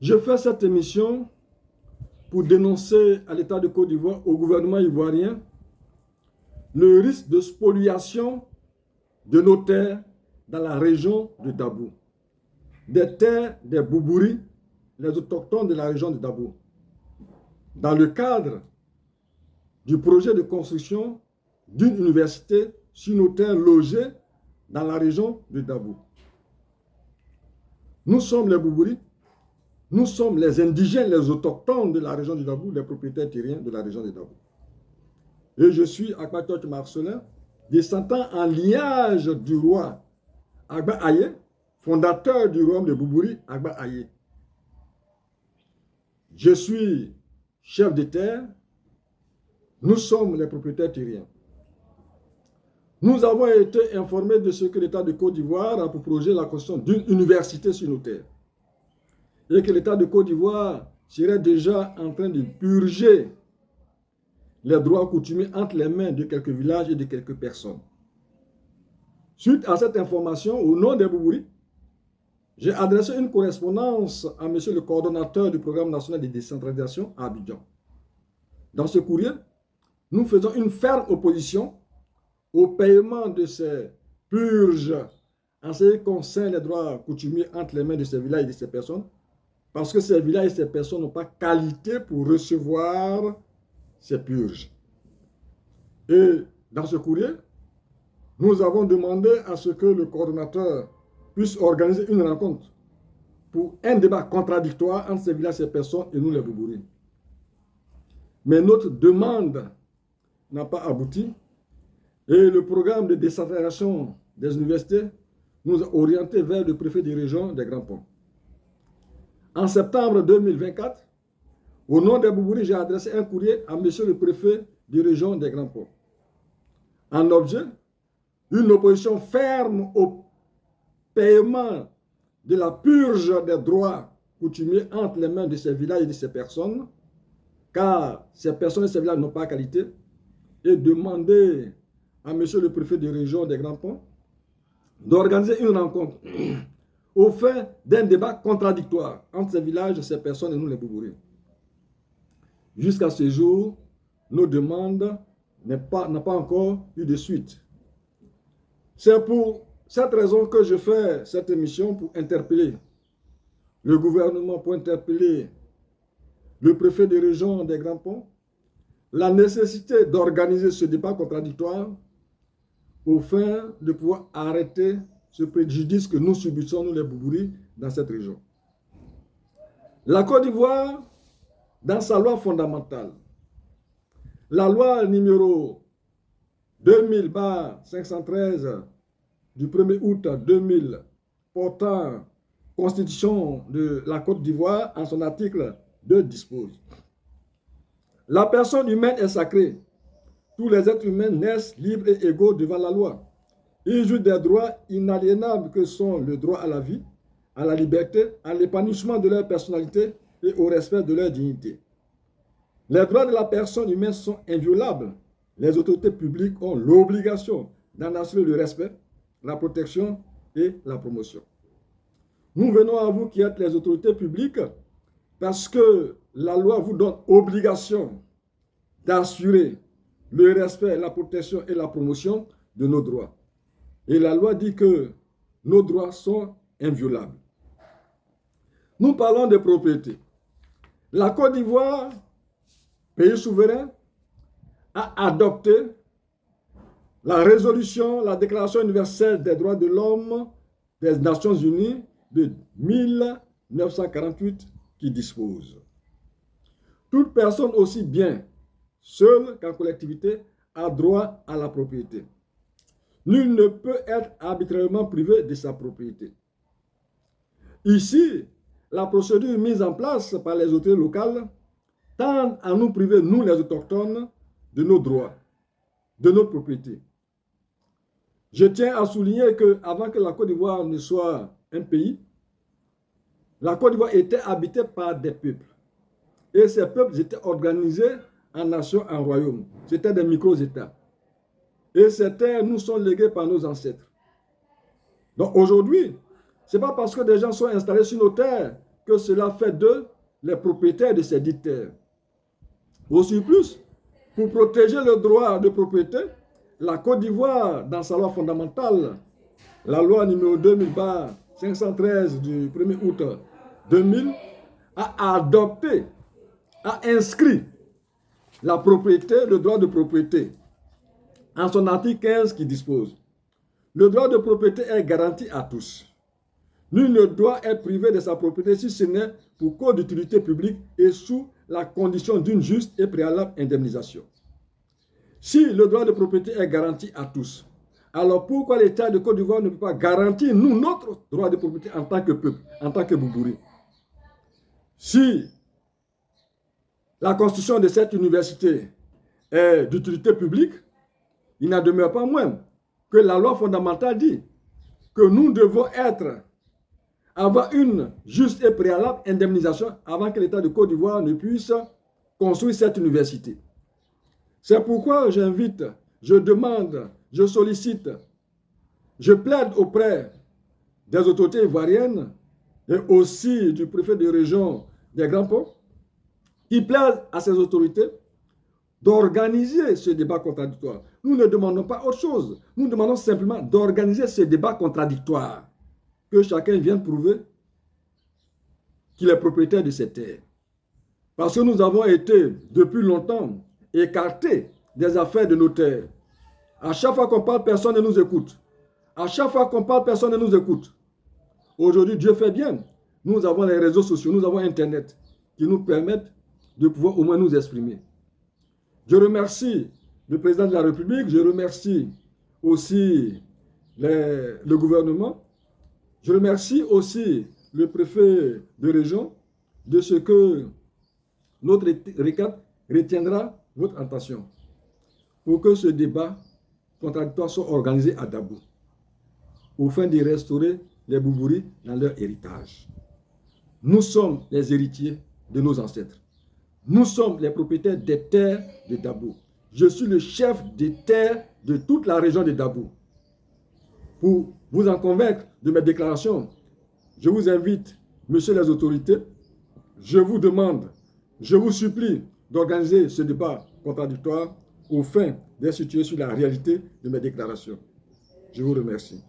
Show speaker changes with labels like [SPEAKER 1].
[SPEAKER 1] Je fais cette émission pour dénoncer à l'État de Côte d'Ivoire, au gouvernement ivoirien, le risque de spoliation de nos terres dans la région de Dabou. Des terres des Boubouri, les autochtones de la région de Dabou. Dans le cadre du projet de construction d'une université sur nos terres logées dans la région de Dabou. Nous sommes les Boubouri, nous sommes les indigènes, les autochtones de la région de Dabou, les propriétaires terriens de la région de Dabou. Et je suis Akpatoch Marcelin, descendant en lignage du roi Agba Aye, fondateur du royaume de Boubouri, Agba Aye. Je suis chef de terre, nous sommes les propriétaires terriens. Nous avons été informés de ce que l'État de Côte d'Ivoire a pour projet la construction d'une université sur nos terres. Et que l'État de Côte d'Ivoire serait déjà en train de purger les droits coutumiers entre les mains de quelques villages et de quelques personnes. Suite à cette information, au nom des Boubouri, j'ai adressé une correspondance à monsieur le coordonnateur du programme national de décentralisation à Abidjan. Dans ce courrier, nous faisons une ferme opposition au paiement de ces purges en ce qui concerne les droits coutumiers entre les mains de ces villages et de ces personnes, parce que ces villages et ces personnes n'ont pas qualité pour recevoir ces purges. Et dans ce courrier, nous avons demandé à ce que le coordonnateur puisse organiser une rencontre pour un débat contradictoire entre ces villages et ces personnes et nous les Boubouri. Mais notre demande n'a pas abouti et le programme de décentralisation des universités nous a orientés vers le préfet de région des Grands Ponts. En septembre 2024, au nom des Boubouri, j'ai adressé un courrier à monsieur le préfet de région des Grands Ponts. En objet, une opposition ferme au paiement de la purge des droits coutumiers entre les mains de ces villages et de ces personnes, car ces personnes et ces villages n'ont pas qualité, et demander à monsieur le préfet de région des Grands Ponts d'organiser une rencontre au fin d'un débat contradictoire entre ces villages, ces personnes et nous les Boubouri. Jusqu'à ce jour, nos demandes n'ont pas encore eu de suite. C'est pour cette raison que je fais cette émission pour interpeller le gouvernement, pour interpeller le préfet de région des Grands Ponts, la nécessité d'organiser ce débat contradictoire au fin de pouvoir arrêter ce préjudice que nous subissons, nous les Boubouri, dans cette région. La Côte d'Ivoire, dans sa loi fondamentale, la loi numéro 2000/513 du 1er août 2000 portant constitution de la Côte d'Ivoire, en son article 2 dispose: la personne humaine est sacrée. Tous les êtres humains naissent libres et égaux devant la loi. Ils jouissent des droits inaliénables que sont le droit à la vie, à la liberté, à l'épanouissement de leur personnalité et au respect de leur dignité. Les droits de la personne humaine sont inviolables. Les autorités publiques ont l'obligation d'en assurer le respect, la protection et la promotion. Nous venons à vous qui êtes les autorités publiques parce que la loi vous donne obligation d'assurer le respect, la protection et la promotion de nos droits. Et la loi dit que nos droits sont inviolables. Nous parlons de propriété. La Côte d'Ivoire, pays souverain, a adopté la résolution, la Déclaration universelle des droits de l'homme des Nations Unies de 1948 qui dispose: toute personne, aussi bien seule qu'en collectivité, a droit à la propriété. Nul ne peut être arbitrairement privé de sa propriété. Ici, la procédure mise en place par les autorités locales tend à nous priver, nous les autochtones, de nos droits, de notre propriété. Je tiens à souligner qu'avant que la Côte d'Ivoire ne soit un pays, la Côte d'Ivoire était habitée par des peuples. Et ces peuples étaient organisés en nations, en royaumes. C'était des micro-États. Et ces terres nous sont léguées par nos ancêtres. Donc aujourd'hui, ce n'est pas parce que des gens sont installés sur nos terres que cela fait d'eux les propriétaires de ces dites terres. Au surplus, pour protéger le droit de propriété, la Côte d'Ivoire, dans sa loi fondamentale, la loi numéro 2000-513 du 1er août 2000, a adopté, a inscrit la propriété, le droit de propriété, en son article 15 qui dispose: le droit de propriété est garanti à tous. Nul ne doit être privé de sa propriété si ce n'est pour cause d'utilité publique et sous la condition d'une juste et préalable indemnisation. Si le droit de propriété est garanti à tous, alors pourquoi l'État de Côte d'Ivoire ne peut pas garantir, nous, notre droit de propriété en tant que peuple, en tant que Boubouri? Si la construction de cette université est d'utilité publique, il n'en demeure pas moins que la loi fondamentale dit que nous devons avoir une juste et préalable indemnisation avant que l'État de Côte d'Ivoire ne puisse construire cette université. C'est pourquoi j'invite, je demande, je sollicite, je plaide auprès des autorités ivoiriennes et aussi du préfet de région des Grands Ponts, qui plaident à ces autorités d'organiser ce débat contradictoire. Nous ne demandons pas autre chose. Nous demandons simplement d'organiser ce débat contradictoire. Que chacun vienne prouver qu'il est propriétaire de cette terre. Parce que nous avons été, depuis longtemps, écartés des affaires de nos terres. À chaque fois qu'on parle, personne ne nous écoute. À chaque fois qu'on parle, personne ne nous écoute. Aujourd'hui, Dieu fait bien. Nous avons les réseaux sociaux, nous avons Internet, qui nous permettent de pouvoir au moins nous exprimer. Je remercie le président de la République, je remercie aussi le gouvernement, je remercie aussi le préfet de région de ce que notre RECAP retiendra votre attention pour que ce débat contradictoire soit organisé à Dabou, au fin de restaurer les Boubouris dans leur héritage. Nous sommes les héritiers de nos ancêtres. Nous sommes les propriétaires des terres de Dabou. Je suis le chef des terres de toute la région de Dabou. Pour vous en convaincre de mes déclarations, je vous invite, messieurs les autorités, je vous demande, je vous supplie d'organiser ce débat contradictoire au fin d'instituer sur la réalité de mes déclarations. Je vous remercie.